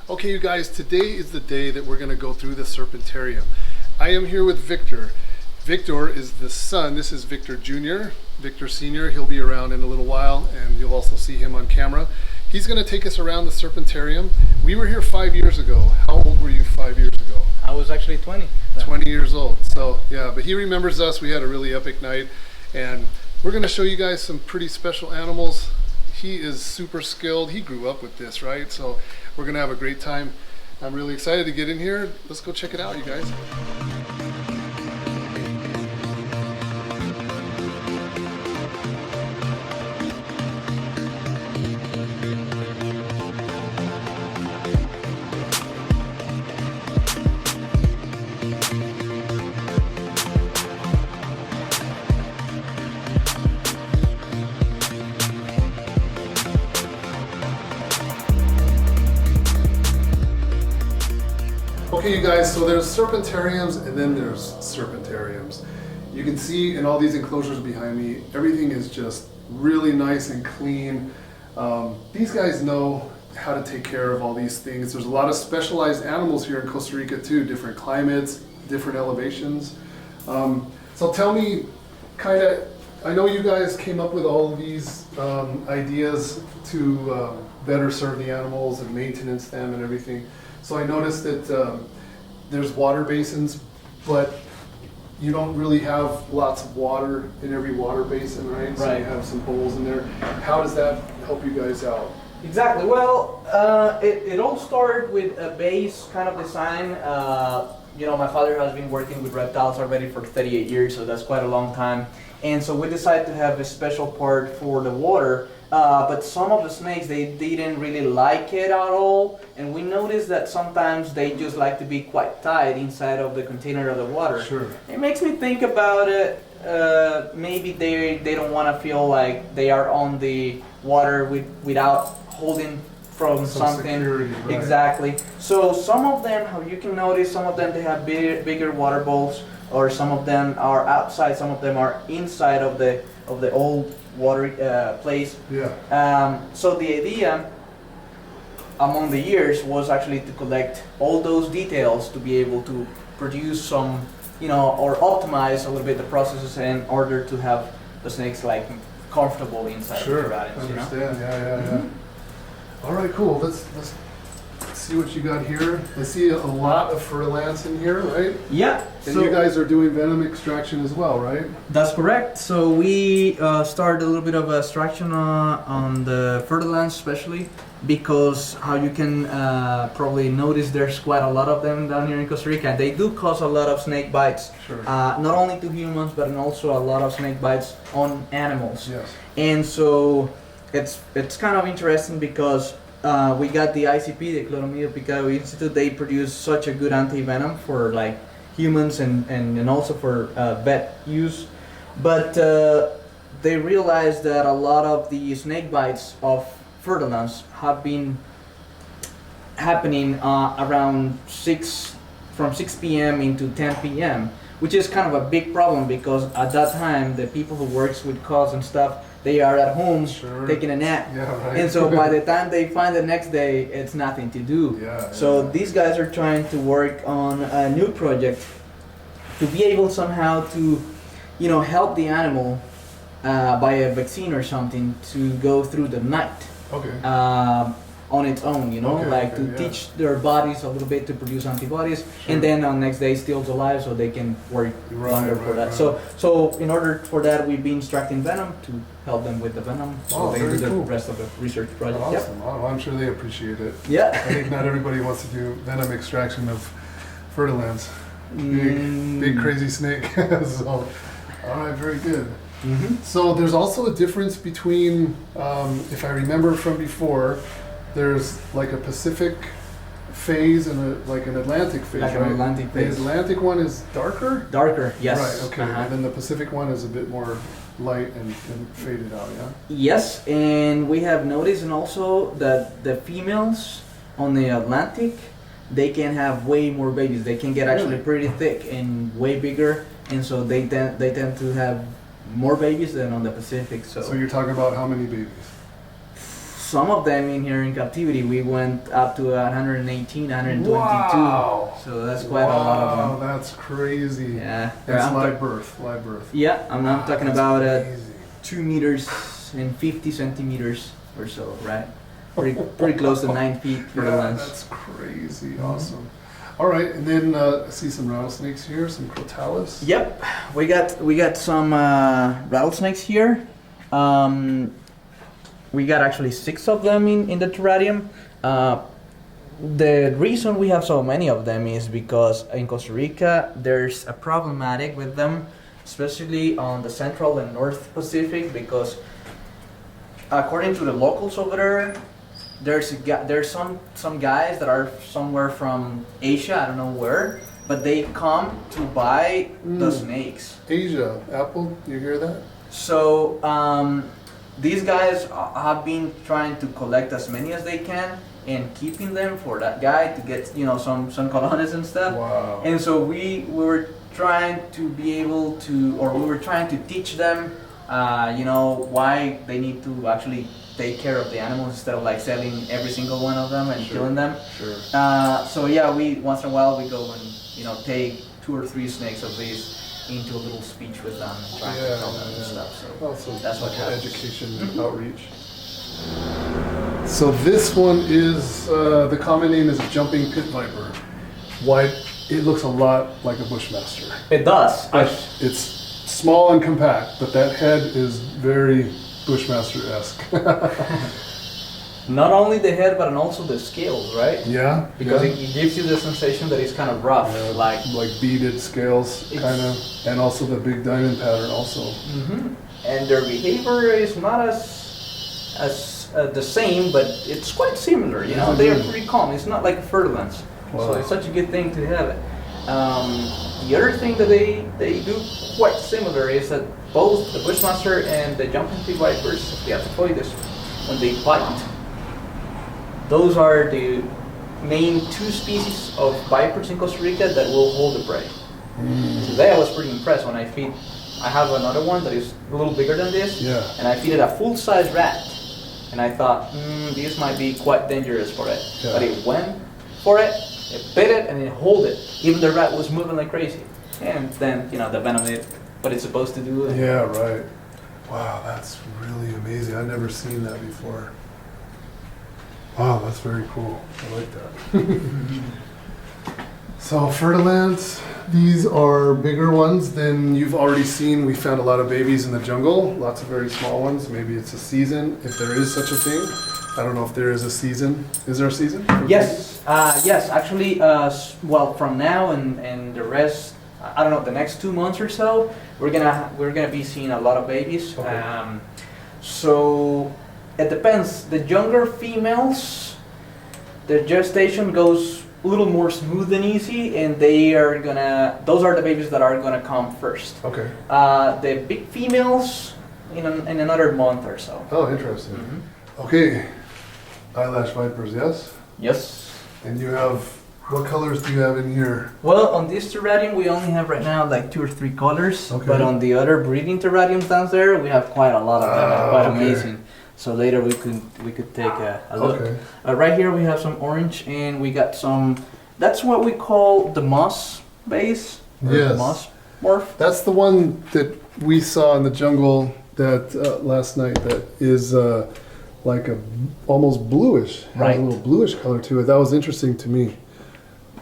Okay, you guys, today is the day that we're going to go through the Serpentarium. I am here with Victor. Victor is the son. This is Victor Jr., Victor Sr. He'll be around in a little while, and you'll also see him on camera. He's going to take us around the Serpentarium. We were here 5 years ago. How old were you 5 years ago? I was actually 20. 20 years old. So, yeah, but he remembers us. We had a really epic night, and we're going to show you guys some pretty special animals. He is super skilled. He grew up with this, right? So we're going to have a great time. I'm really excited to get in here. Let's go check it out, you guys. Okay, you guys, so there's serpentariums and then there's serpentariums. You can see in all these enclosures behind me, everything is just really nice and clean. These guys know how to take care of all these things. There's a lot of specialized animals here in Costa Rica too, different climates, different elevations. So tell me, I know you guys came up with all of these ideas to better serve the animals and maintenance them and everything. So I noticed that there's water basins, but you don't really have lots of water in every water basin, right? So you have some bowls in there. How does that help you guys out? Exactly. Well, it all started with a base kind of design. You know, my father has been working with reptiles already for 38 years, so that's quite a long time. And so we decided to have a special part for the water. But some of the snakes, they didn't really like it at all, and we noticed that sometimes they just like to be quite tight inside of the container of the water. Sure. It makes me think about it, maybe they don't want to feel like they are on the water without holding from something. Security, right. Exactly. So some of them, how you can notice, some of them they have bigger water bowls, or some of them are outside, some of them are inside of the old water place. Yeah. So the idea among the years was actually to collect all those details to be able to produce some, you know, or optimize a little bit the processes in order to have the snakes like comfortable inside of the terrariums. Understand. Yeah. All right, cool. Let's see what you got here. I see a lot of fertilants in here, right? Yeah. And you guys are doing venom extraction as well, right? That's correct. So we started a little bit of extraction on the fertilants, especially because how you can probably notice there's quite a lot of them down here in Costa Rica. They do cause a lot of snake bites, Sure. Not only to humans, but also a lot of snake bites on animals. Yes. And so it's kind of interesting because we got the ICP, the Clodomida Picado Institute. They produce such a good anti-venom for like humans and also for vet use. But they realized that a lot of the snake bites of fertilants have been happening around from 6 p.m. into 10 p.m., which is kind of a big problem because at that time the people who works with cows and stuff, they are at home taking a nap. Yeah, right. And so by the time they find the next day, it's nothing to do. So these guys are trying to work on a new project to be able somehow to, you know, help the animal by a vaccine or something to go through the night. Okay. On its own, you know, to teach their bodies a little bit to produce antibodies, and then on next day still alive, so they can work longer for that. So in order for that, we've been extracting venom to help them with the venom, so they do the rest of the research project. Awesome. Well, I'm sure they appreciate it. Yeah. I think not everybody wants to do venom extraction of fertilants. Big crazy snake. So, all right, very good. So there's also a difference between, if I remember from before, there's like a Pacific phase and an Atlantic phase, like right? An Atlantic phase. The Atlantic one is darker? Darker, yes. Right, okay. And then the Pacific one is a bit more light and faded out, yeah? Yes, and we have noticed and also that the females on the Atlantic, they can have way more babies. They can get actually pretty thick and way bigger, and so they tend to have more babies than on the Pacific. So you're talking about how many babies? some of them in here in captivity, we went up to 118, 122. Wow. So that's quite a lot of them. Wow, that's crazy. Yeah. That's live birth. Yeah, I'm talking about crazy. 2 meters and 50 centimeters or so, right? Pretty close to 9 feet for the Yeah, lens. that's crazy. Awesome. All right, and then I see some rattlesnakes here, some crotalis. Yep, we got some rattlesnakes here. We got actually 6 of them in the terrarium. The reason we have so many of them is because in Costa Rica there's a problematic with them, especially on the Central and North Pacific, because according to the locals over there, there's some guys that are somewhere from Asia, I don't know where, but they come to buy the snakes. Asia, Apple, you hear that? So these guys have been trying to collect as many as they can and keeping them for that guy to get some colones and stuff. Wow. And so we were trying to be able to, or we were trying to teach them, why they need to actually take care of the animals instead of like selling every single one of them and killing them. Sure. So yeah, we once in a while we go and take 2 or 3 snakes of these into a little speech with them and trying to tell them and stuff. So that's what happens. Education outreach. So this one is the common name is jumping pit viper. Why? It looks a lot like a bushmaster. It does. It's small and compact, but that head is very Bushmaster-esque. Not only the head, but also the scales, right? Yeah. Because yeah. it gives you the sensation that it's kind of rough, like beaded scales, kind of, and also the big diamond pattern, also. Mm-hmm. And their behavior is not as the same, but it's quite similar. They are pretty calm. It's not like fur-lance, so it's such a good thing to have it. The other thing that they do quite similar is that both the Bushmaster and the jumping pit vipers, the Ecovida, when they bite, those are the main 2 species of vipers in Costa Rica that will hold the prey. Today I was pretty impressed when I have another one that is a little bigger than this, and I feed it a full-size rat, and I thought, this might be quite dangerous for it, but it went for it. It bit it and it hold it. Even the rat was moving like crazy. And then, the venom did what it's supposed to do. Yeah, right. Wow, that's really amazing. I've never seen that before. Wow, that's very cool. I like that. So Fertilants, these are bigger ones than you've already seen. We found a lot of babies in the jungle, lots of very small ones. Maybe it's a season, if there is such a thing. I don't know if there is a season. Is there a season? Yes, yes. Actually, from now and the rest, I don't know, the next 2 months or so, we're gonna be seeing a lot of babies. Okay. So it depends. The younger females, their gestation goes a little more smooth and easy, and those are the babies that are gonna come first. Okay. The big females in another month or so. Oh, interesting. Mm-hmm. Okay. Eyelash vipers, yes? Yes. And you have, what colors do you have in here? Well, on this terrarium we only have right now like 2 or 3 colors, but on the other breeding terrariums down there we have quite a lot of them, quite amazing. So later we could take a look. Okay. Right here we have some orange, and we got some, that's what we call the moss base, yes. Moss morph. That's the one that we saw in the jungle that last night that is like a almost bluish, has a little bluish color to it. That was interesting to me.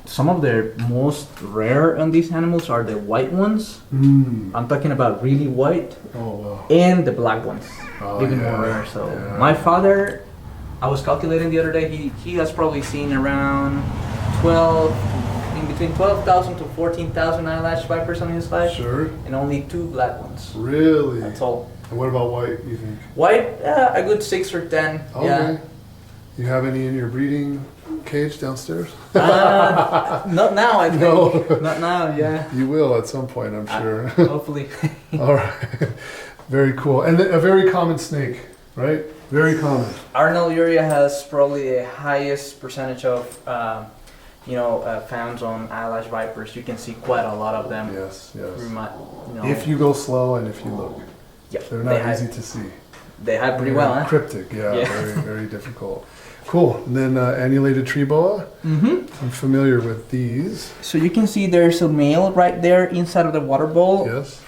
Some of the most rare on these animals are the white ones. I'm talking about really white. Oh wow. And the black ones, even more rare. So my father, I was calculating the other day, he has probably seen around between 12,000 to 14,000 eyelash vipers on his life. Sure. And only 2 black ones. Really? That's all. And what about white, you think? White, a good 6 or 10. Okay. Yeah. You have any in your breeding cage downstairs? Not now, I think. No. Not now, yeah. You will at some point, I'm sure. Hopefully. All right. Very cool. And a very common snake, right? Very common. Arenal area has probably the highest percentage of found on eyelash vipers. You can see quite a lot of them. Yes, yes. If you go slow and if you look. Yep, they're not easy to see. They hide pretty well, huh? Cryptic, yeah, Yeah. very, very difficult. Cool. And then annulated tree boa. Mm-hmm. I'm familiar with these. So you can see there's a male right there inside of the water bowl. Yes.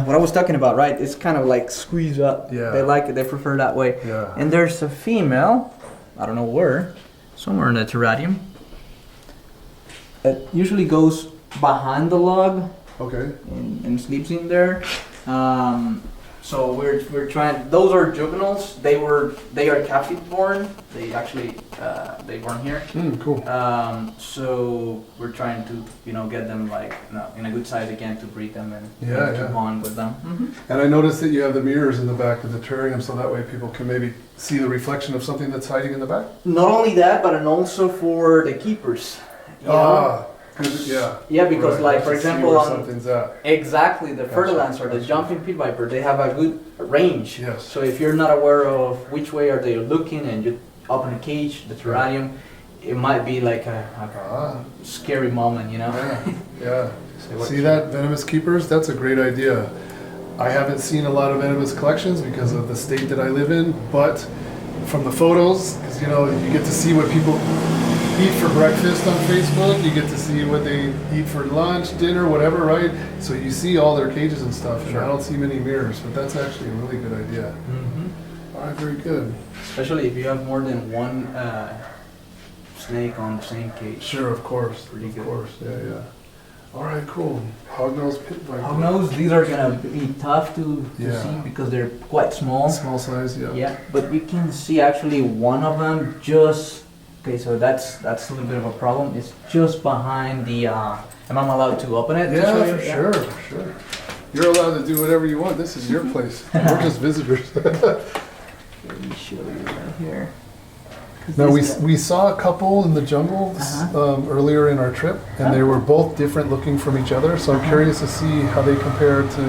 What I was talking about, right? It's kind of like squeezed up. Yeah. They like it. They prefer that way. Yeah. And there's a female. I don't know where. Somewhere in the terrarium. It usually goes behind the log Okay. and sleeps in there. So we're trying. Those are juveniles. They are captive born. They actually they born here. Cool. So we're trying to get them like in a good size again to breed them and to bond with them. Mm-hmm. And I noticed that you have the mirrors in the back of the terrarium, so that way people can maybe see the reflection of something that's hiding in the back. Not only that, but and also for the keepers. You know? Yeah. Yeah, because Right. like for To see example, where on something's at. exactly the Gotcha, fertilizer or the gotcha. jumping pit viper, they have a good range. Yes. So if you're not aware of which way are they looking and you open the cage, the terrarium, it might be like a scary moment, Yeah. Yeah. So what See you- that, venomous keepers? That's a great idea. I haven't seen a lot of venomous collections because of the state that I live in, but from the photos, because you get to see what people eat for breakfast on Facebook, you get to see what they eat for lunch, dinner, whatever, right? So you see all their cages and stuff, and Sure. I don't see many mirrors, but that's actually a really good idea. Mhm. All right, very good. Especially if you have more than one snake on the same cage. Sure, of course, Pretty of good. course, yeah. All right, cool. Hognose pit viper. Hognose, these are gonna be tough to Yeah. see because they're quite small. Small size, yeah. Yeah, but you can see actually one of them just. Okay, so that's a little bit of a problem. It's just behind the. Am I allowed to open it? to show Yeah, you? for sure. You're allowed to do whatever you want. This is your place. We're just visitors. Let me show you right here. 'Cause Now this we saw a couple in the jungle earlier in our trip, and they were both different looking from each other. So I'm curious to see how they compare to.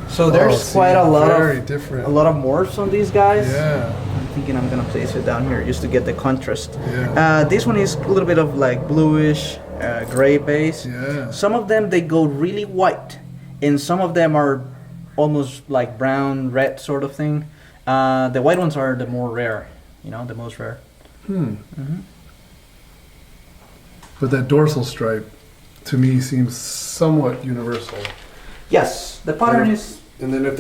So there's see, quite a lot very of different. morphs on these guys. Yeah, I'm thinking I'm gonna place it down here just to get the contrast. yeah, This one is a little bit of like bluish, gray base. yeah. Some of them they go really white, and some of them are almost like brown, red sort of thing. The white ones are the more rare, the most rare. But that dorsal stripe, to me, seems somewhat universal. Yes, the pattern is. And then if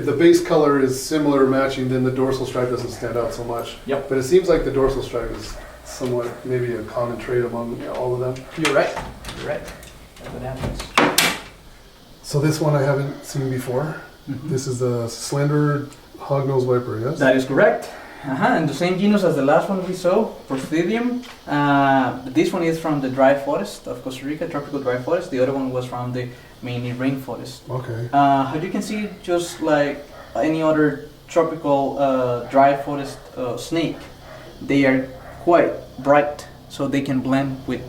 the base color is similar, matching, then the dorsal stripe doesn't stand out so much. Yep. But it seems like the dorsal stripe is somewhat maybe a common trait among all of them. You're right. You're right. That's what happens. So this one I haven't seen before. This is the slender hognose viper, yes? That is correct. And the same genus as the last one we saw, Fortunium. This one is from the dry forest of Costa Rica, tropical dry forest. The other one was from the mainly rainforest. Okay. As you can see, just like any other tropical dry forest snake, they are quite bright, so they can blend with,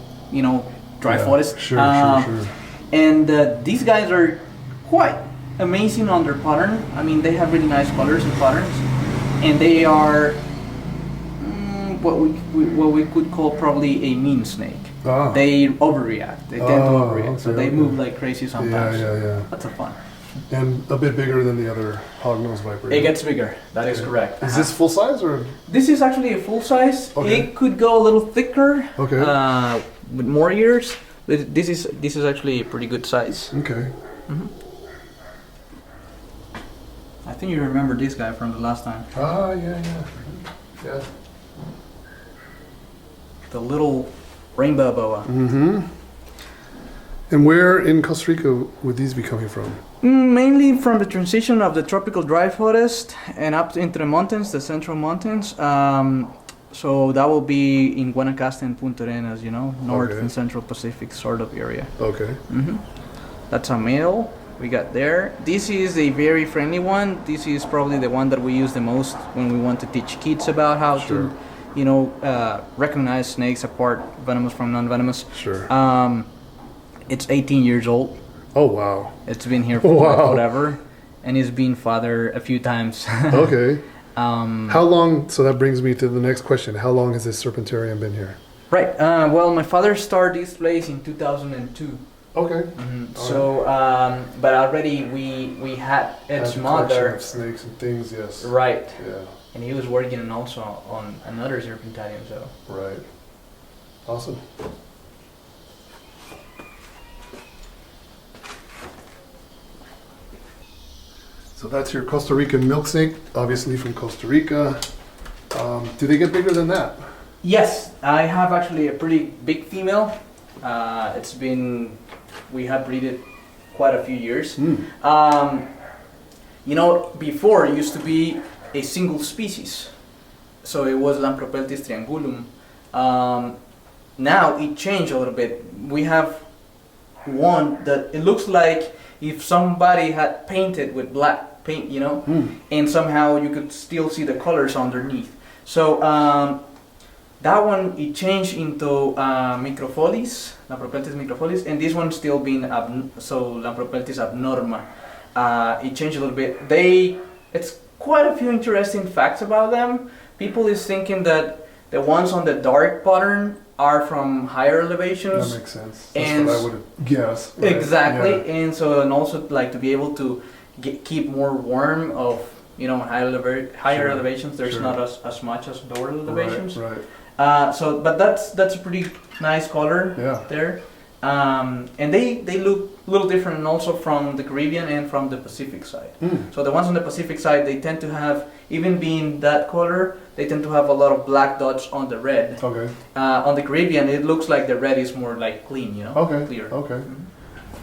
dry Yeah, forest. Sure. And these guys are quite amazing on their pattern. I mean, they have really nice colors and patterns, and they are what we could call probably a mean snake. Ah. They overreact. They tend to overreact, so okay, they okay. move like crazy sometimes. Yeah. That's a fun. And a bit bigger than the other hognose viper. It gets bigger. That is Okay. correct. Is this full size or? This is actually a full size. Okay. It could go a little thicker. Okay. With more ears. But this is actually a pretty good size. Okay. I think you remember this guy from the last time. Ah, yeah. The little rainbow boa. Mm-hmm. And where in Costa Rica would these be coming from? Mainly from the transition of the tropical dry forest and up into the mountains, the central mountains. So that will be in Guanacaste and Punta Arenas, North Okay. and Central Pacific sort of area. Okay. That's a male we got there. This is a very friendly one. This is probably the one that we use the most when we want to teach kids about how Sure. to, recognize snakes apart, venomous from non-venomous. Sure. It's 18 years old. Oh, wow. It's been here for Wow. forever, and it's been fathered a few times. Okay. How long, so that brings me to the next question. How long has this Serpentarium been here? Right. Well, my father started this place in 2002. Okay. So, but already we had its mother. Of snakes and things, yes. Right. Yeah. And he was working also on another Serpentarium, so. Right. Awesome. So that's your Costa Rican milk snake, obviously from Costa Rica. Do they get bigger than that? Yes, I have actually a pretty big female. We have breeded quite a few years. You know, before it used to be a single species. So it was Lampropeltis triangulum. Now it changed a little bit. We have one that it looks like if somebody had painted with black paint, you know, and somehow you could still see the colors underneath. So that one, it changed into Micropholis, Lampropeltis micropholis, and this one still being Lampropeltis abnorma. It changed a little bit. It's quite a few interesting facts about them. People is thinking that the ones on the dark pattern are from higher elevations. That makes sense. That's what I would guess. Right? Exactly, Yeah. and also like to be able to keep more warm of, you know, higher elevations. There's not as much as lower elevations. Right. But that's a pretty nice color there. And they look a little different, and also from the Caribbean and from the Pacific side. So the ones on the Pacific side, they tend to have, even being that color, they tend to have a lot of black dots on the red. Okay. On the Caribbean, it looks like the red is more like clean, you know, clear. Okay.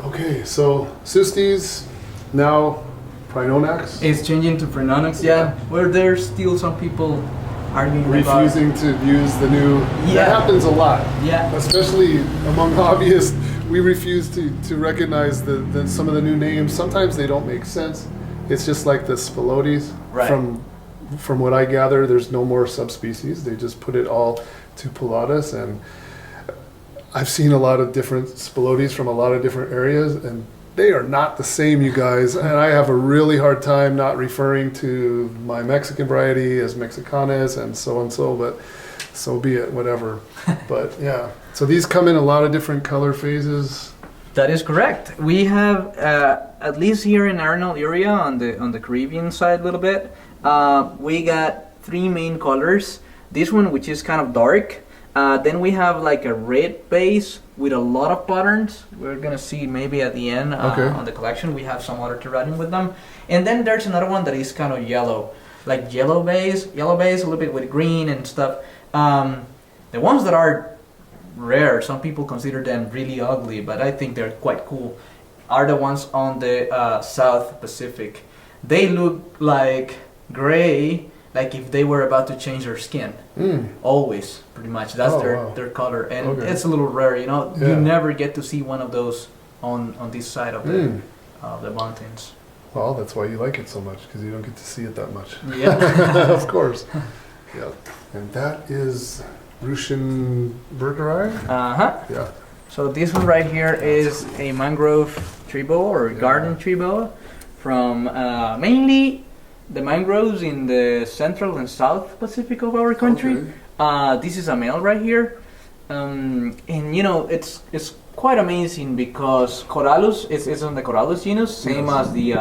Okay, so Sustes, now Prinonax. It's changing to Prinonax, where there's still some people arguing refusing to use the new. That happens a lot. Yeah. Especially among hobbyists, we refuse to recognize some of the new names. Sometimes they don't make sense. It's just like the Spilotes. Right. From what I gather, there's no more subspecies. They just put it all to Pilatus, and I've seen a lot of different Spilotes from a lot of different areas, and they are not the same, you guys. And I have a really hard time not referring to my Mexican variety as Mexicanas and so, but so be it, whatever. But yeah, so these come in a lot of different color phases. That is correct. We have, at least here in Arenal area, on the Caribbean side a little bit, we got three main colors. This one, which is kind of dark. Then we have like a red base with a lot of patterns. We're gonna see maybe at the end on the collection. We have some other terrarium with them. And then there's another one that is kind of yellow, like yellow base, a little bit with green and stuff. The ones that are rare, some people consider them really ugly, but I think they're quite cool, are the ones on the South Pacific. They look like gray, like if they were about to change their skin. Always, pretty much. That's their color, and it's a little rare, you know. You never get to see one of those on this side of the mountains. Well, that's why you like it so much, because you don't get to see it that much. Yeah. Of course. Yeah. And that is Russian Bergeri? Yeah. So this one right here is a mangrove tree boa, or garden tree boa, from mainly the mangroves in the central and south Pacific of our country. This is a male right here, and you know, it's quite amazing because Corallus is on the Corallus genus, same as the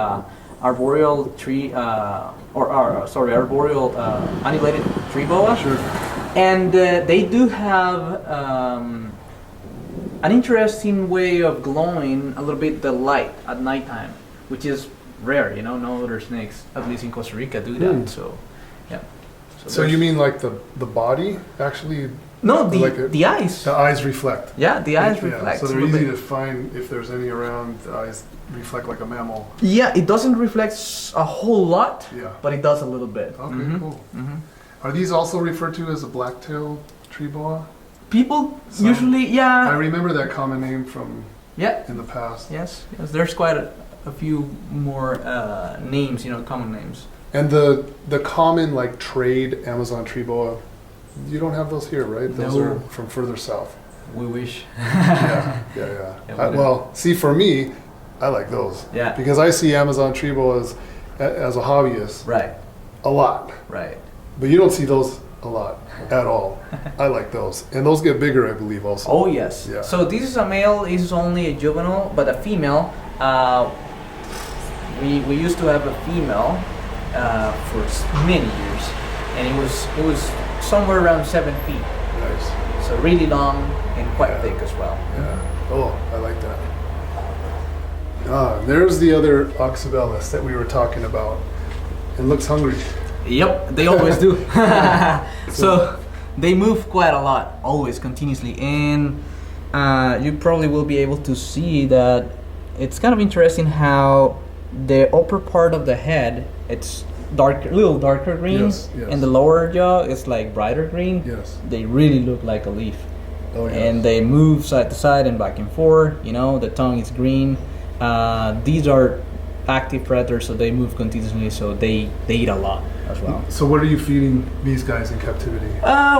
arboreal tree, arboreal annulated tree boa. Sure. And they do have an interesting way of glowing a little bit the light at nighttime, which is rare, you know. No other snakes, at least in Costa Rica, do that. So, yeah. So you mean like the body actually? No, the eyes. The eyes reflect. Yeah, the eyes reflect. So they're easy to find if there's any around. The eyes reflect like a mammal. Yeah, it doesn't reflect a whole lot, but it does a little bit. Okay, cool. Are these also referred to as a black-tailed tree boa? People usually, I remember that common name from in the past. Yes, there's quite a few more names, you know, common names. And the common like trade Amazon tree boa, you don't have those here, right? Those are from further south. We wish. Yeah. Well, see, for me, I like those. Yeah. Because I see Amazon tree boas as a hobbyist. Right. A lot. Right. But you don't see those a lot. at all. I like those. And those get bigger, I believe, also. Oh yes. Yeah. So this is a male. This is only a juvenile, but a female. We used to have a female for many years, and it was somewhere around 7 feet. Nice. So really long and quite thick as well. Yeah. Oh, I like that. There's the other Oxybelis that we were talking about. It looks hungry. Yep, they always do. So they move quite a lot, always, continuously, and you probably will be able to see that it's kind of interesting how the upper part of the head, it's darker, little darker green, yes. and the lower jaw is like brighter green. Yes. They really look like a leaf. Oh, yes. And they move side to side and back and forth. You know, the tongue is green. These are active predators, so they move continuously, so they eat a lot as well. So what are you feeding these guys in captivity?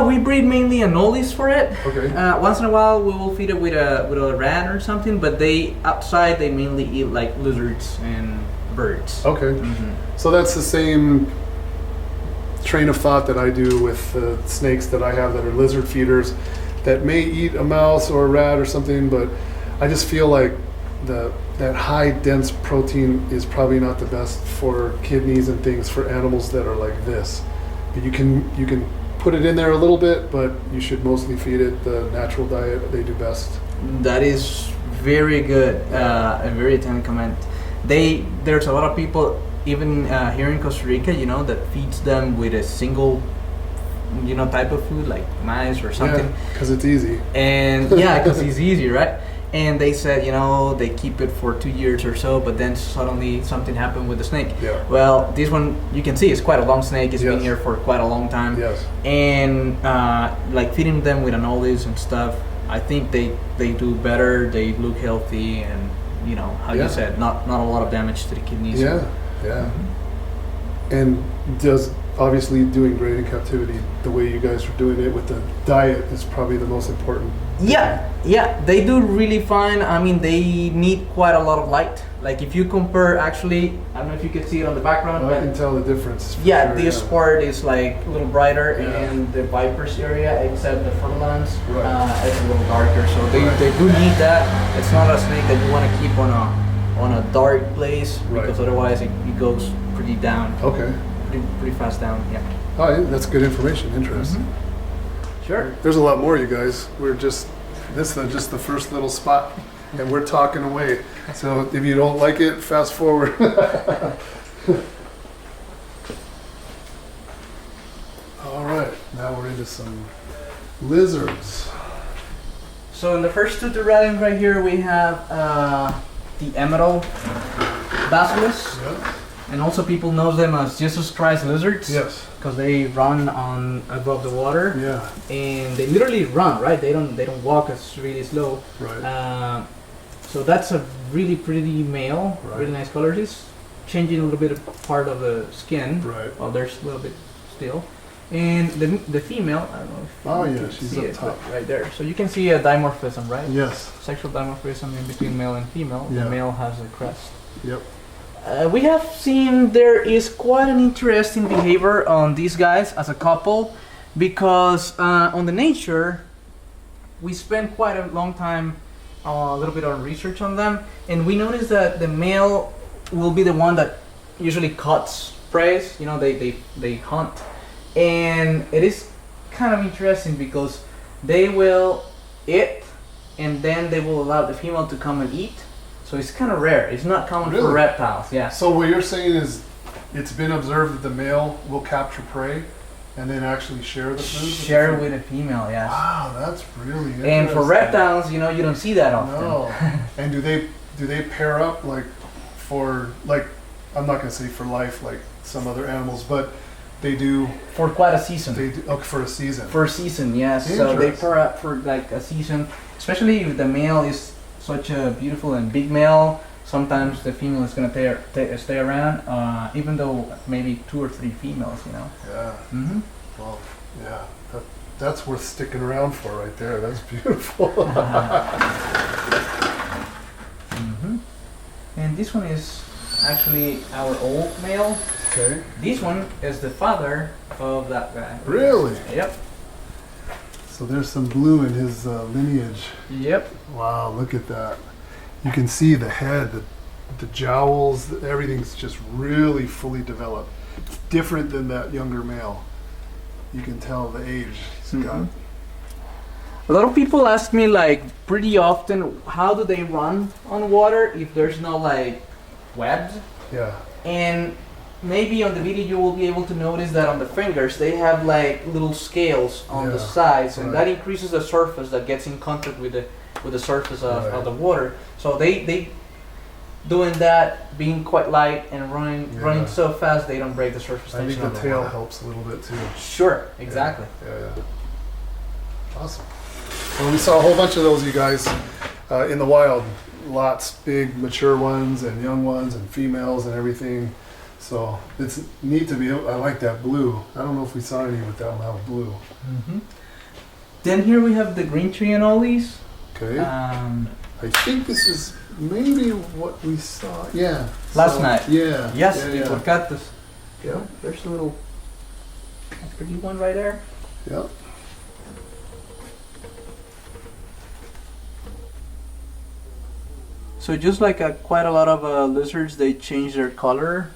We breed mainly Annules for it. Okay. Once in a while we will feed it with a rat or something, but outside they mainly eat like lizards and birds. Okay. Mm-hmm. So that's the same train of thought that I do with the snakes that I have that are lizard feeders that may eat a mouse or a rat or something, but I just feel like that high dense protein is probably not the best for kidneys and things for animals that are like this. But you can put it in there a little bit, but you should mostly feed it the natural diet. They do best. That is very good, a very attendant comment. There's a lot of people, even here in Costa Rica, you know, that feeds them with a single, you know, type of food like maize or something. Yeah, because it's easy. And yeah, because it's easy, right? And they said, you know, they keep it for 2 years or so, but then suddenly something happened with the snake. Yeah. Well, this one, you can see, it's quite a long snake. It's been here for quite a long time. Yes. And like feeding them with Annules and stuff, I think they do better. They look healthy, and you know, how you said, not a lot of damage to the kidneys. Yeah, yeah. Mm-hmm. And obviously doing great in captivity, the way you guys are doing it with the diet is probably the most important. Yeah, they do really fine. I mean, they need quite a lot of light. Like if you compare, actually, I don't know if you can see it on the background. I can tell the difference. Yeah, this part is like a little brighter, Yeah. and the Vipers area, except the furlands, Right. is a little darker. So they do need that. It's not a snake that you want to keep on a dark place, because otherwise it goes pretty down. Okay. Pretty fast down. Yeah. Oh, yeah, that's good information. Interesting. Sure. There's a lot more, you guys. This is just the first little spot, and we're talking away. So if you don't like it, fast forward. All right, now we're into some lizards. So in the first two terrariums right here, we have the emerald basilisk, and also people know them as Jesus Christ lizards. Yes. Because they run on above the water. Yeah. And they literally run, right? They don't walk. It's really slow. Right. So that's a really pretty male. Right. Really nice color. He's changing a little bit of part of the skin. Right. Well, there's a little bit still. And the female, I don't know if you can she's see up it, top. but right there. So you can see a dimorphism, right? Yes. Sexual dimorphism in between male and female. Yeah. The male has a crest. Yep. We have seen there is quite an interesting behavior on these guys as a couple, because on the nature we spent quite a long time, a little bit of research on them, and we noticed that the male will be the one that usually cuts prey. You know, they hunt, and it is kind of interesting because they will eat, and then they will allow the female to come and eat. So it's kind of rare. It's not common for reptiles. Yeah. So what you're saying is, it's been observed that the male will capture prey, and then actually share the food. Share with a female. Yes. Wow, that's really interesting. And for reptiles, you know, you don't see that often. No. And do they pair up for I'm not gonna say for life like some other animals, but they do For quite a season. they do for a season. For a season, yes. So they pair up for like a season, especially if the male is such a beautiful and big male. Sometimes the female is gonna stay around, even though maybe 2 or 3 females, you know. Yeah. Mm-hmm. Well, yeah. That's worth sticking around for right there. That's beautiful. Mm-hmm. And this one is actually our old male. Okay. This one is the father of that guy. Really? Yep. So there's some blue in his lineage. Yep. Wow, look at that. You can see the head, the jowls, everything's just really fully developed. It's different than that younger male. You can tell the age he's got. A lot of people ask me like pretty often, how do they run on water if there's no like webs? Yeah. And maybe on the video you will be able to notice that on the fingers they have like little scales on the sides, and that increases the surface that gets in contact with the surface of the water. So they doing that, being quite light and running so fast, they don't break the surface tension. I think the tail water helps a little bit too. Sure, exactly. Yeah. Awesome. Well, we saw a whole bunch of those, you guys, in the wild. Lots, big mature ones and young ones and females and everything. So it's neat to be able, I like that blue. I don't know if we saw any with that amount of blue. Then here we have the green tree anoles. Okay. I think this is maybe what we saw. Yeah. Last night. Yeah. Yes, Yeah. Porcatus. Yeah. There's a little pretty one right there. Yeah. So just like quite a lot of lizards, they change their color.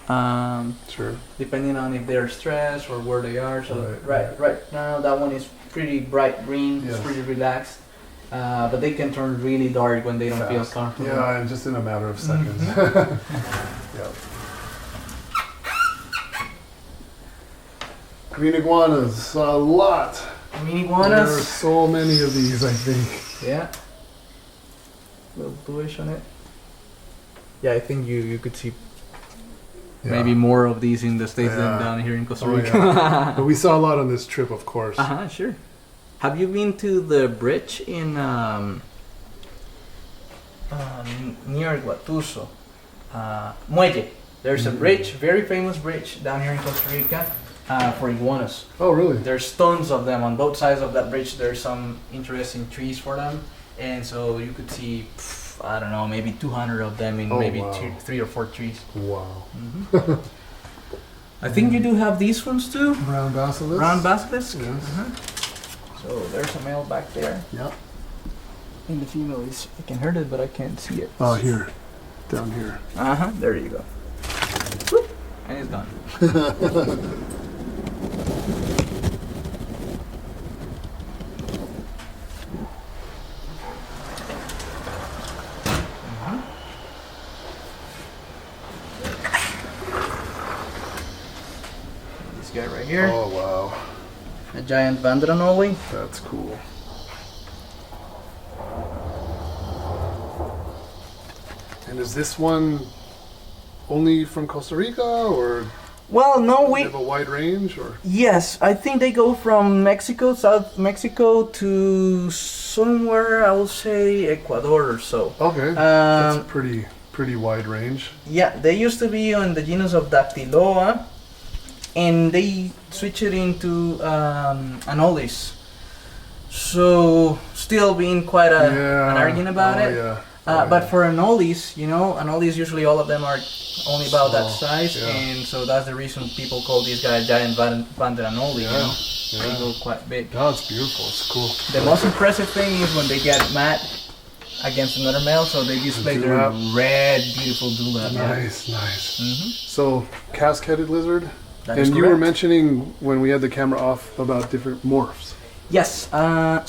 Sure. Depending on if they're stressed or where they are. So Right. right now that one is pretty bright green. It's pretty relaxed. But they can turn really dark when they don't feel comfortable. Yeah, and just in a matter of seconds. Yeah. Green iguanas, a lot. Green iguanas. There are so many of these, I think. Yeah. A little bluish on it. Yeah, I think you could see maybe more of these in the States than down here in Costa Rica. But we saw a lot on this trip, of course. Sure. Have you been to the bridge in near Guatuso? Muelle. There's a bridge, very famous bridge down here in Costa Rica for iguanas. Oh, really? There's tons of them on both sides of that bridge. There's some interesting trees for them, and so you could see, I don't know, maybe 200 of them in three or four trees. Wow. I think you do have these ones too. Brown basilisk. Brown basilisk. Yes. So there's a male back there. Yeah. And the female is, I can hear it, but I can't see it. Oh, here. Down here. There you go. Whoop. And it's gone. This guy right here. Oh, wow. A giant Vandranoli. That's cool. And is this one only from Costa Rica, or Well, no, they have a wide range, or? Yes, I think they go from Mexico, South Mexico, to somewhere, I will say Ecuador or so. Okay, that's a pretty wide range. Yeah, they used to be on the genus of Dactyloa, and they switched it into Anolis. So, still being quite an argument about it. Yeah. But for Anolis, Anolis usually all of them are only about that size, and so that's the reason people call these guys giant Vandranoli, They go quite big. Oh, it's beautiful, it's cool. The most impressive thing is when they get mad against another male, so they display their red, beautiful dewlap. Nice. So, casque-headed lizard? That is and you were correct. mentioning when we had the camera off about different morphs. Yes,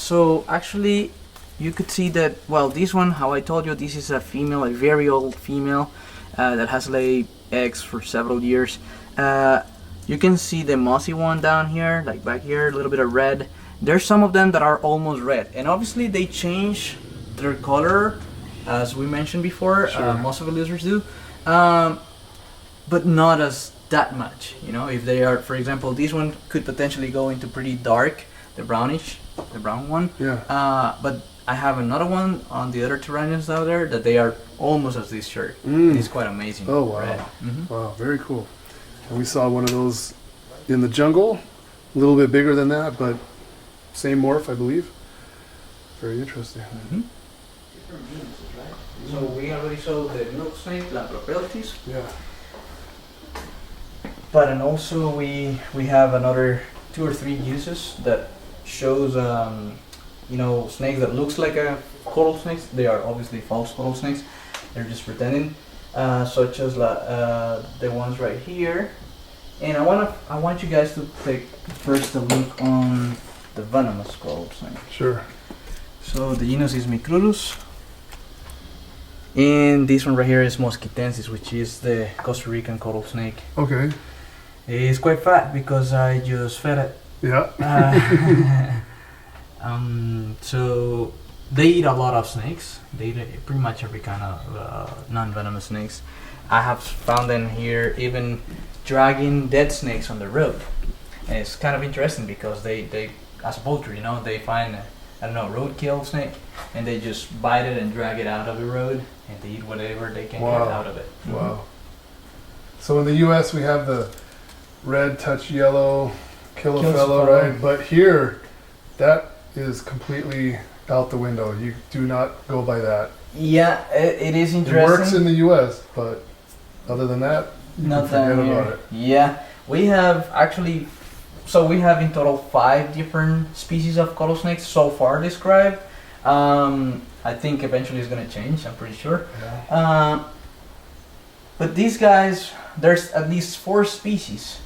so actually you could see that, well, this one, how I told you, this is a female, a very old female that has laid eggs for several years. You can see the mossy one down here, like back here, a little bit of red. There's some of them that are almost red, and obviously they change their color, as we mentioned before. Most of the lizards do, but not as that much. If they are, for example, this one could potentially go into pretty dark, the brown one. Yeah. But I have another one on the other Tyrannians out there that they are almost as this shirt. It's quite amazing. Oh, wow. Red. Wow, very cool. And we saw one of those in the jungle, a little bit bigger than that, but same morph, I believe. Very interesting. So we already saw the milk snake, Lampropeltis. Yeah. But and also we have another 2 or 3 uses that shows you know, snakes that looks like a coral snakes. They are obviously false coral snakes. They're just pretending, such as the ones right here. And I want you guys to take first a look on the venomous coral snake. Sure. So the genus is Micrurus. And this one right here is Mosquitensis, which is the Costa Rican coral snake. Okay. It's quite fat because I just fed it. Yeah. So they eat a lot of snakes. They eat pretty much every kind of non-venomous snakes. I have found them here even dragging dead snakes on the road. And it's kind of interesting because they as a poultry, you know, they find I don't know, roadkill snake, and they just bite it and drag it out of the road, and they eat whatever they can get out of it. Wow. So in the U.S. we have the red touch yellow, kill a fellow, right? But here, that is completely out the window. You do not go by that. Yeah, it is interesting. It works in the U.S., but other than that, you can forget about it. Yeah, we have actually. So we have in total 5 different species of coral snakes so far described. I think eventually it's going to change, I'm pretty sure. Yeah. But these guys, there's at least 4 species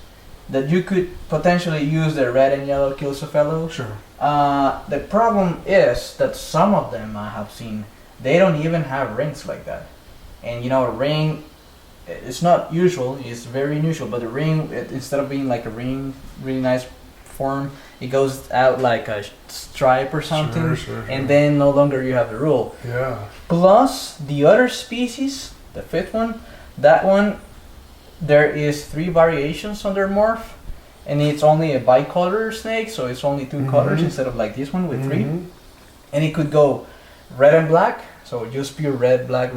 that you could potentially use the red and yellow Kilsofellow. Sure. The problem is that some of them I have seen, they don't even have rings like that. And you know, a ring, it's not usual, it's very unusual, but the ring, instead of being like a ring, really nice form, it goes out like a stripe or something, Sure. and then no longer you have the rule. Yeah. Plus, the other species, the 5th one, that one, there is 3 variations on their morph, and it's only a bicolor snake, so it's only 2 colors instead of like this one with 3. And it could go red and black, so just pure red, black,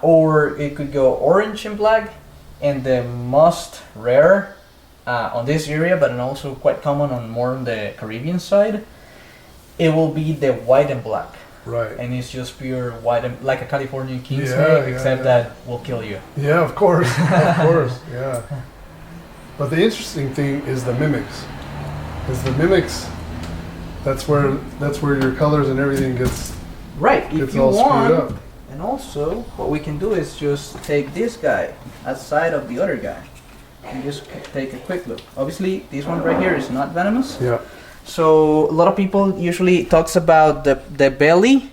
or it could go orange and black, and the most rare on this area, but also quite common on more on the Caribbean side, it will be the white and black. Right. And it's just pure white and like a Californian king snake, except that will kill you. Yeah, of course, of course, yeah. But the interesting thing is the mimics. That's where your colors and everything gets if you all want. screwed up. And also, what we can do is just take this guy outside of the other guy and just take a quick look. Obviously, this one right here is not venomous. Yeah. So a lot of people usually talks about the belly,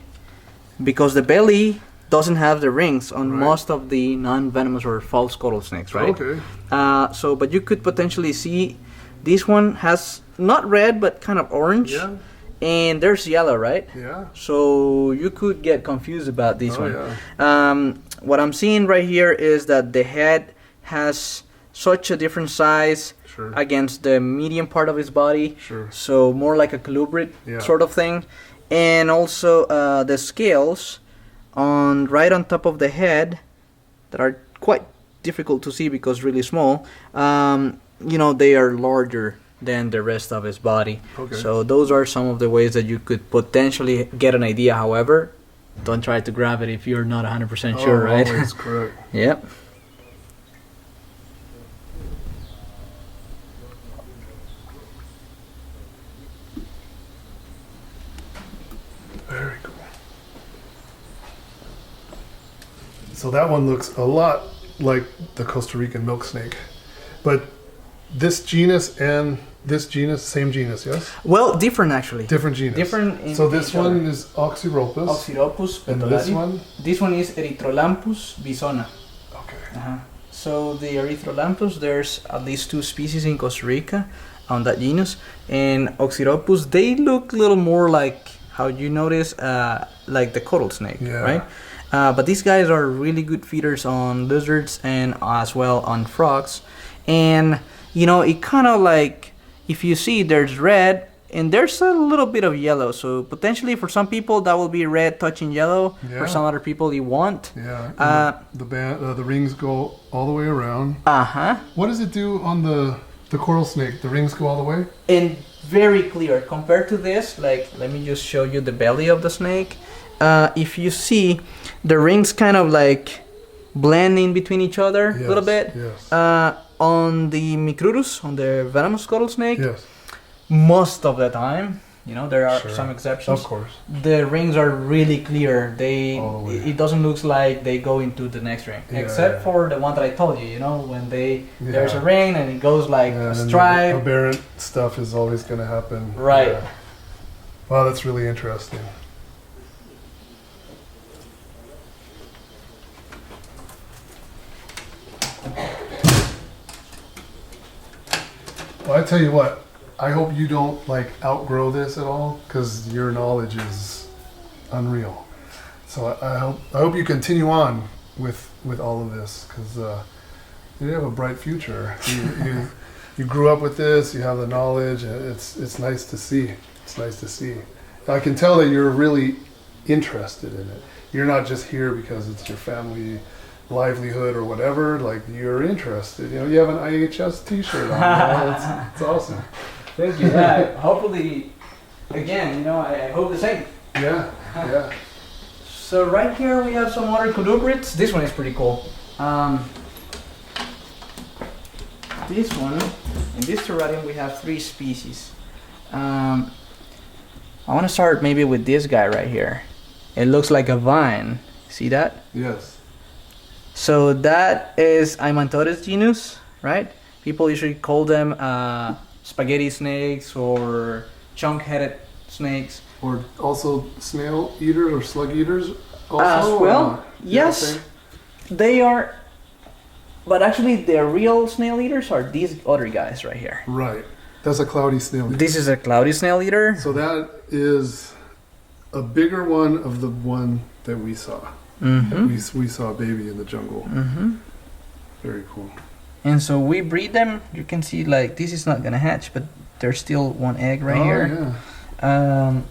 because the belly doesn't have the rings on most of the non-venomous or false coral snakes, right? Okay. But you could potentially see this one has not red but kind of orange. Yeah. And there's yellow, right? Yeah. So you could get confused about this one. Yeah. What I'm seeing right here is that the head has such a different size against the medium part of his body. Sure. So more like a colubrid sort of thing. And also the scales right on top of the head that are quite difficult to see because really small. You know, they are larger than the rest of his body. Okay. So those are some of the ways that you could potentially get an idea. However, don't try to grab it if you're not 100% sure, right? Always correct. Yep. Very cool. So that one looks a lot like the Costa Rican milk snake, but this genus and this genus, same genus, yes? Well, different actually. Different genus. Different. So this one is Oxyropus. Oxyropus And this one? This one is Erythrolampus bisona. Okay. So the Erythrolampus, there's at least 2 species in Costa Rica on that genus, and Oxyropus, they look a little more like how you notice, like the coral snake, right? But these guys are really good feeders on lizards and as well on frogs, and you know, it kind of like, if you see, there's red and there's a little bit of yellow. So potentially for some people that will be red touching yellow. Yeah. For some other people you want. Yeah. The rings go all the way around. What does it do on the coral snake? The rings go all the way? And very clear compared to this. Like, let me just show you the belly of the snake. If you see, the rings kind of like blend in between each other a little bit. Yes. On the Micrurus, on the venomous coral snake, most of the time. You know, there are Sure. some exceptions. Of course. The rings are really clear. All the way. It doesn't look like they go into the next ring, Yeah, except yeah. for the one that I told you. You know, when there's Yeah. a ring and it goes like Yeah, a and then stripe. the aberrant stuff is always going to happen. Right. Yeah. Wow, that's really interesting. Well, I tell you what, I hope you don't like outgrow this at all, because your knowledge is unreal. So I hope you continue on with all of this, because you have a bright future. You grew up with this. You have the knowledge. And it's nice to see. It's nice to see. I can tell that you're really interested in it. You're not just here because it's your family livelihood or whatever. Like, you're interested. You know, you have an IHS T-shirt on. You know? It's awesome. Thank you. Yeah, hopefully, again, you know, I hope the same. Yeah, yeah. So right here we have some other colubrids. This one is pretty cool. This one, in this terrarium we have 3 species. I want to start maybe with this guy right here. It looks like a vine. See that? Yes. So that is Aimantodes genus, right? People usually call them spaghetti snakes or chunk-headed snakes. Or also snail eaters or slug eaters also? Well, yes, they are. But actually, the real snail eaters are these other guys right here. Right. That's a cloudy snail eater. This is a cloudy snail eater. So that is a bigger one of the one that we saw. Mm-hmm. We saw a baby in the jungle. Mm-hmm. Very cool. And so we breed them. You can see, like, this is not gonna hatch, but there's still one egg right here. Yeah.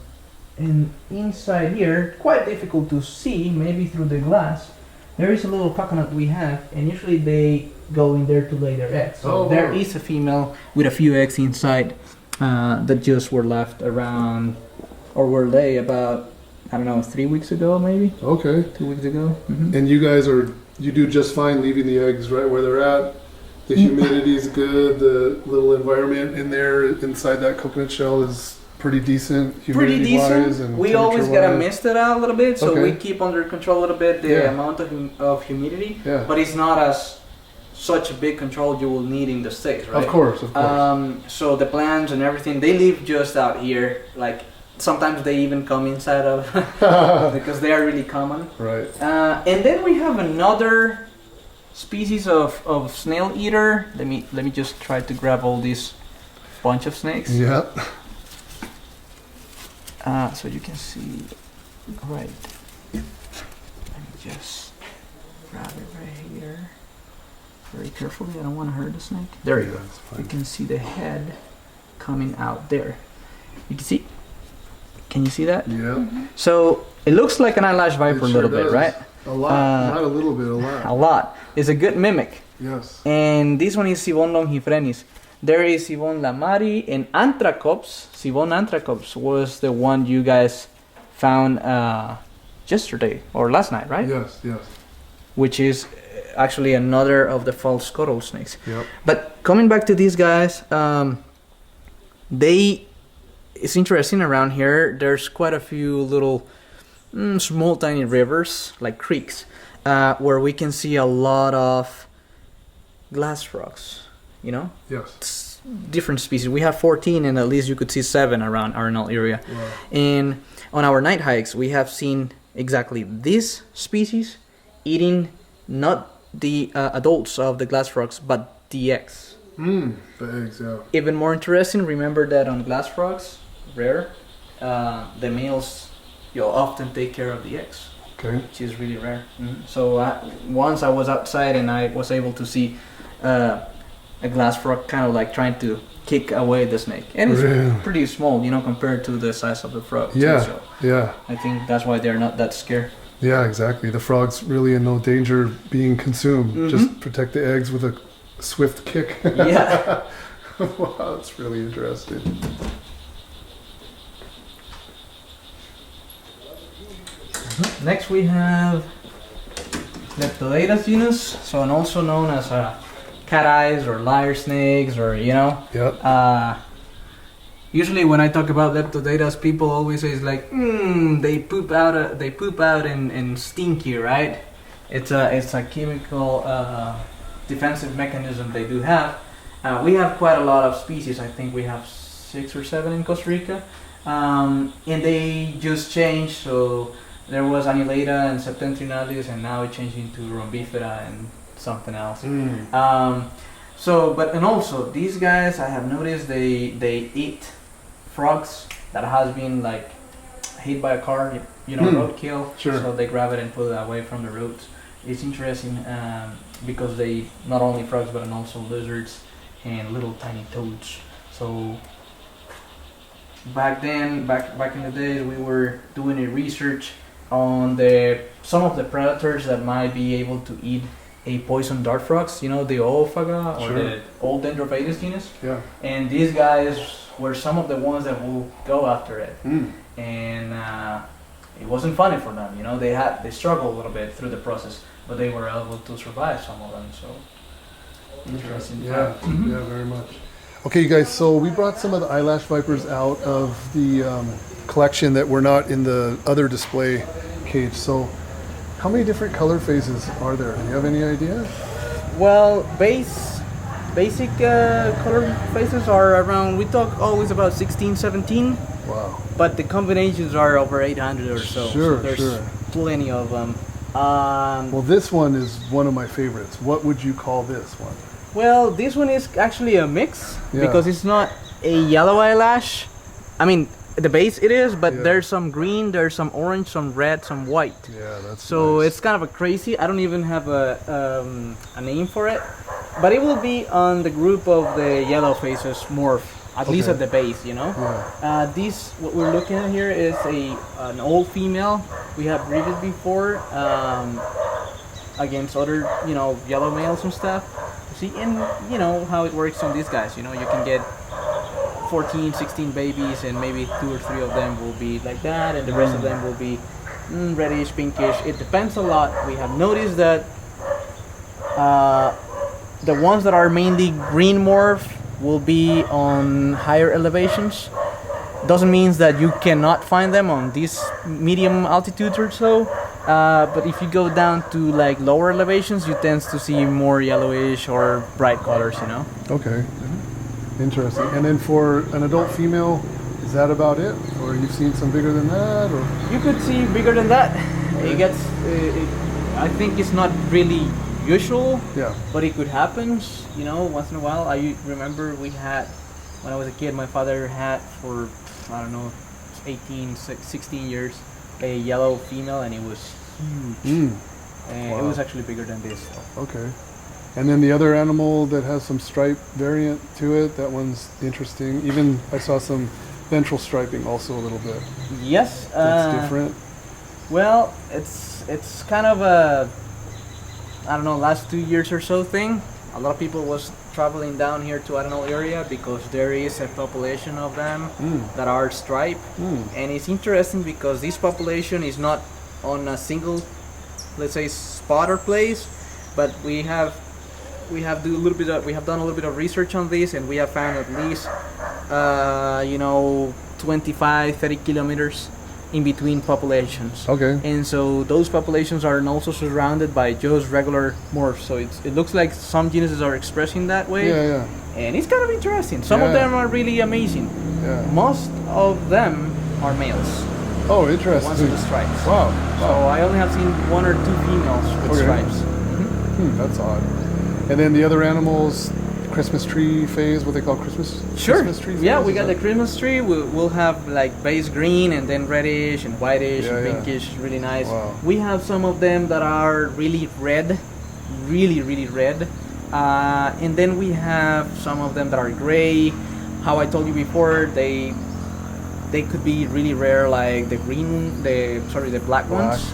And inside here, quite difficult to see, maybe through the glass, there is a little coconut we have, and usually they go in there to lay their eggs. So there is a female with a few eggs inside that just were left around, or were laid about, I don't know, 3 weeks ago maybe? Okay. 2 weeks ago. Mm-hmm. And you guys you do just fine leaving the eggs right where they're at. The humidity's good. The little environment in there inside that coconut shell is pretty decent. Pretty Humidity-wise decent. and We always gotta temperature-wise. mist it out a little bit, so Okay. we keep under control a little bit the Yeah. amount of humidity. Yeah. But it's not as such a big control you will need in the sticks, right? Of course, of course. So the plants and everything, they live just out here. Like, sometimes they even come inside of because they are really common. Right. And then we have another species of snail eater. Let me just try to grab all this bunch of snakes. Yeah. So you can see, right. Let me just grab it right here. Very carefully, I don't want to hurt the snake. There you go. That's You fine. can see the head coming out there. You can see. Can you see that? Yeah. So it looks like an eyelash viper a sure little bit, does. right? A lot. Not a little bit, a lot. A lot. It's a good mimic. Yes. And this one is Sibon longifrenis. There is Sibon lamari and Anthracops. Sibon Anthracops was the one you guys found yesterday or last night, right? Yes, yes. Which is actually another of the false coral snakes. Yep. But coming back to these guys, it's interesting around here. There's quite a few little small tiny rivers, like creeks, where we can see a lot of glass frogs, you know? Yes. It's different species. We have 14 and at least you could see 7 around Arenal area. Wow. And on our night hikes, we have seen exactly this species eating not the adults of the glass frogs, but the eggs. The eggs, yeah. Even more interesting, remember that on glass frogs, rare, the males often take care of the eggs, Okay. which is really rare. So once I was outside and I was able to see a glass frog kind of like trying to kick away the snake. And it's Really? pretty small, you know, compared to the size of the frog. too. Yeah, So yeah. I think that's why they're not that scared. Yeah, exactly. The frog's really in no danger of being consumed. Mhm. Just protect the eggs with a swift kick. Yeah. Wow, that's really interesting. Next we have Leptodetes genus, so and also known as cat eyes or lyre snakes, or you know. Yep. Usually when I talk about leptodatas, people always say it's like, they poop out and stinky, right? It's a chemical defensive mechanism they do have. We have quite a lot of species. I think we have 6 or 7 in Costa Rica, and they just changed. So there was Annulated and Septentrionalis, and now it changed into Rhombifera and something else. And also these guys, I have noticed they eat frogs that has been like hit by a car, roadkill. Sure. So they grab it and put it away from the roads. It's interesting because they not only frogs but also lizards and little tiny toads. So back in the days, we were doing a research on some of the predators that might be able to eat a poison dart frogs, the Oophaga or the old Dendrobates genus. Yeah. And these guys were some of the ones that will go after it. And it wasn't funny for them, they struggled a little bit through the process, but they were able to survive, some of them. So interesting. Yeah, yeah, very much. Okay, you guys, so we brought some of the eyelash vipers out of the collection that were not in the other display cage. So how many different color phases are there? Do you have any idea? Well, basic color phases are around, we talk always about 16, 17. Wow. But the combinations are over 800 or so. Sure, so there's plenty of them. Well, this one is one of my favorites. What would you call this one? Well, this one is actually a mix because it's not a yellow eyelash. I mean, the base it is, but there's some green, there's some orange, some red, some white. Yeah, that's so nice. It's kind of a crazy. I don't even have a name for it, but it will be on the group of the yellow faces morph, at least at the base, Yeah. This what we're looking at here is an old female. We have breeded before against other yellow males and stuff. See, and how it works on these guys. You can get 14, 16 babies, and maybe 2 or 3 of them will be like that, and the rest of them will be reddish, pinkish. It depends a lot. We have noticed that the ones that are mainly green morph will be on higher elevations. Doesn't mean that you cannot find them on these medium altitudes or so. But if you go down to like lower elevations, you tend to see more yellowish or bright colors, Okay. Interesting. And then for an adult female, is that about it? Or you've seen some bigger than that? Or you could see bigger than that. It gets, I think it's not really usual, but it could happen, once in a while. I remember we had, when I was a kid, my father had for, 18, 16 years, a yellow female, and it was huge. And it was actually bigger than this. Okay. And then the other animal that has some stripe variant to it, that one's interesting. Even I saw some ventral striping also a little bit. Yes. That's different. Well, it's kind of a, last 2 years or so thing. A lot of people was traveling down here to Arenal area because there is a population of them that are striped. And it's interesting because this population is not on a single, let's say, spot or place, but we have done a little bit of research on this, and we have found at least 25, 30 kilometers in between populations. Okay. And so those populations are also surrounded by just regular morphs. So it looks like some genuses are expressing that way. Yeah. And it's kind of interesting. Some of them are really amazing. Yeah. Most of them are males. Oh, interesting. Ones with the stripes. Wow. So I only have seen 1 or 2 females with stripes. That's odd. And then the other animals, Christmas tree phase, what they call Christmas tree phase? Yeah, we got the Christmas tree. We'll have like base green and then reddish and whitish and pinkish, really nice. Wow. We have some of them that are really red, really red. And then we have some of them that are gray. How I told you before, they could be really rare, like the black ones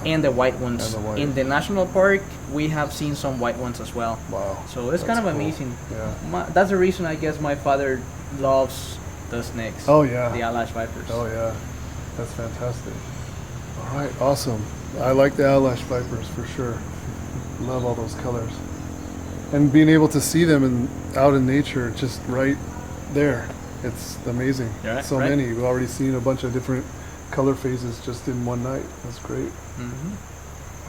and the white ones. In the national park, we have seen some white ones as well. Wow. So it's kind of cool. amazing. Yeah. That's the reason I guess my father loves the snakes. Oh yeah. The eyelash vipers. Oh yeah. That's fantastic. All right, awesome. I like the eyelash vipers for sure. Love all those colors. And being able to see them out in nature, just right there. It's amazing. Yeah, so right. many. We've already seen a bunch of different color phases just in one night. That's great.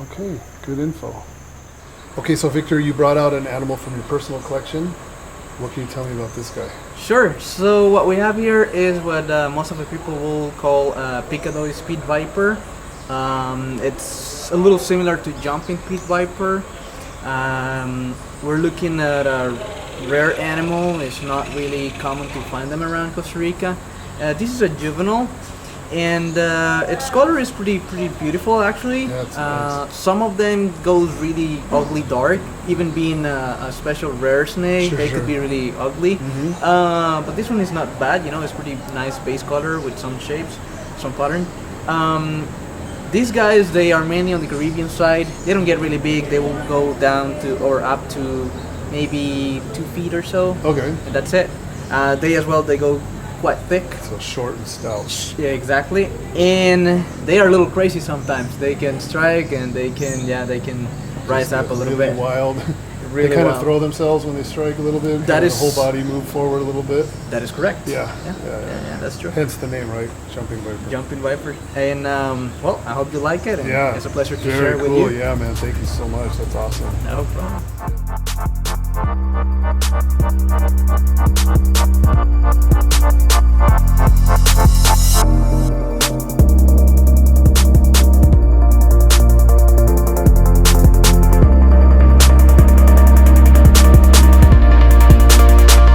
Okay, good info. Okay, so Victor, you brought out an animal from your personal collection. What can you tell me about this guy? Sure. So what we have here is what most of the people will call PICADO'S pit viper. It's a little similar to jumping pit viper. We're looking at a rare animal. It's not really common to find them around Costa Rica. This is a juvenile, and its color is pretty beautiful actually. Yeah, it's nice. Some of them goes really ugly dark. Even being a special rare snake, Sure, they sure. could be really ugly. But this one is not bad. You know, it's pretty nice base color with some shapes, some pattern. These guys, they are mainly on the Caribbean side. They don't get really big. They will go down to or up to maybe 2 feet or so. Okay. And that's it. They go quite thick. So short and stout. Yeah, exactly. And they are a little crazy sometimes. They can strike and they can rise up a little really bit. wild. Really they kind wild. of throw themselves when they strike a little bit. That kinda is- the whole body move forward a little bit. That is correct. Yeah. Yeah, that's true. Hence the name, right? Jumping viper. Jumping viper. And well, I hope you like it. And Yeah. it's a pleasure to Very share cool. with you. Yeah, man. Thank you so much. That's awesome. No problem.